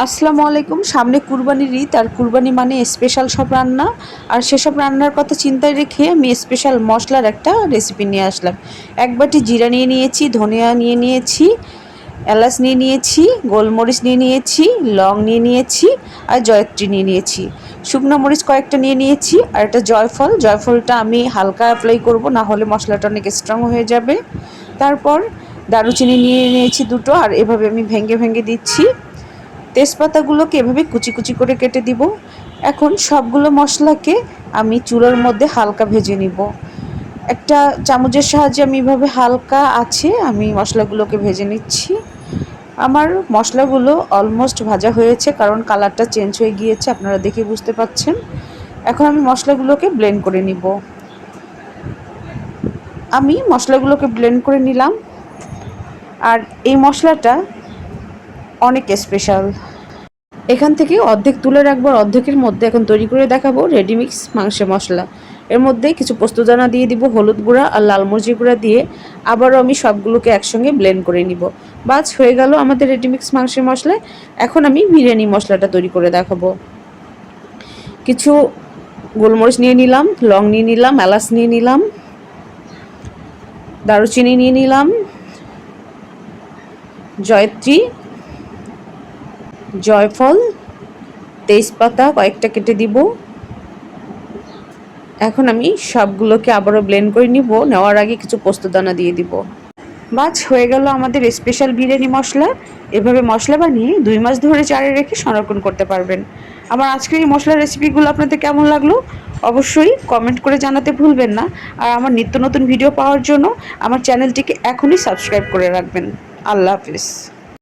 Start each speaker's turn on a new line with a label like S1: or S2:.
S1: আসসালামু আলাইকুম। সামনে কুরবানির ঈদ, আর কুরবানি মানে স্পেশাল সব রান্না। আর সেসব রান্নার কথা চিন্তায় রেখে আমি স্পেশাল মশলার একটা রেসিপি নিয়ে আসলাম। এক বাটি জিরা নিয়ে নিয়েছি, ধনিয়া নিয়ে নিয়েছি, এলাচ নিয়ে নিয়েছি, গোলমরিচ নিয়ে নিয়েছি, লং নিয়ে নিয়েছি, আর জয়ত্রী নিয়ে নিয়েছি। শুকনো মরিচ কয়েকটা নিয়ে নিয়েছি, আর একটা জয়ফল। জয়ফলটা আমি হালকা অ্যাপ্লাই করব, না হলে মশলাটা অনেক স্ট্রং হয়ে যাবে। তারপর দারুচিনি নিয়ে নিয়েছি দুটো, আর এভাবে আমি ভেঙে ভেঙে দিচ্ছি। তেজপাতাগুলোকে এভাবে কুচি কুচি করে কেটে দিব। এখন সবগুলো মশলাকে আমি চুলার মধ্যে হালকা ভেজে নিব। একটা চামচের সাহায্যে আমি এভাবে হালকা আছে আমি মশলাগুলোকে ভেজে নিচ্ছি। আমার মশলাগুলো অলমোস্ট ভাজা হয়েছে, কারণ কালারটা চেঞ্জ হয়ে গিয়েছে, আপনারা দেখে বুঝতে পাচ্ছেন। এখন আমি মশলাগুলোকে ব্লেন্ড করে নিব। আমি মশলাগুলোকে ব্লেন্ড করে নিলাম। আর এই মশলাটা অনেক স্পেশাল। এখান থেকে অর্ধেক তুলে রাখবো, অর্ধেকের মধ্যে এখন তৈরি করে দেখাবো রেডিমিক্স মাংসের মশলা। এর মধ্যে কিছু পোস্তদানা দিয়ে দিব, হলুদ গুঁড়া আর লাল মরিচের গুঁড়া দিয়ে আবারও আমি সবগুলোকে একসঙ্গে ব্লেন্ড করে নিব। বাস হয়ে গেল আমাদের রেডিমিক্স মাংসের মশলা। এখন আমি বিরিয়ানি মশলাটা তৈরি করে দেখাবো। কিছু গোলমরিচ নিয়ে নিলাম, লং নিয়ে নিলাম, এলাচ নিয়ে নিলাম, দারুচিনি নিয়ে নিলাম, জয়ত্রী, জয়ফল, তেজপাতা কয়েকটা কেটে দিব। এখন আমি সবগুলোকে আবারও ব্লেন্ড করে নিব। নেওয়ার আগে কিছু পোস্তদানা দিয়ে দিব। বাস হয়ে গেল আমাদের স্পেশাল বিরিয়ানি মশলা। এভাবে মশলা বানিয়ে 2 মাস ধরে চারে রেখে সংরক্ষণ করতে পারবেন। আমার আজকের এই মশলার রেসিপিগুলো আপনাদের কেমন লাগলো অবশ্যই কমেন্ট করে জানাতে ভুলবেন না। আর আমার নিত্য নতুন ভিডিও পাওয়ার জন্য আমার চ্যানেলটিকে এখনই সাবস্ক্রাইব করে রাখবেন। আল্লাহ হাফিজ।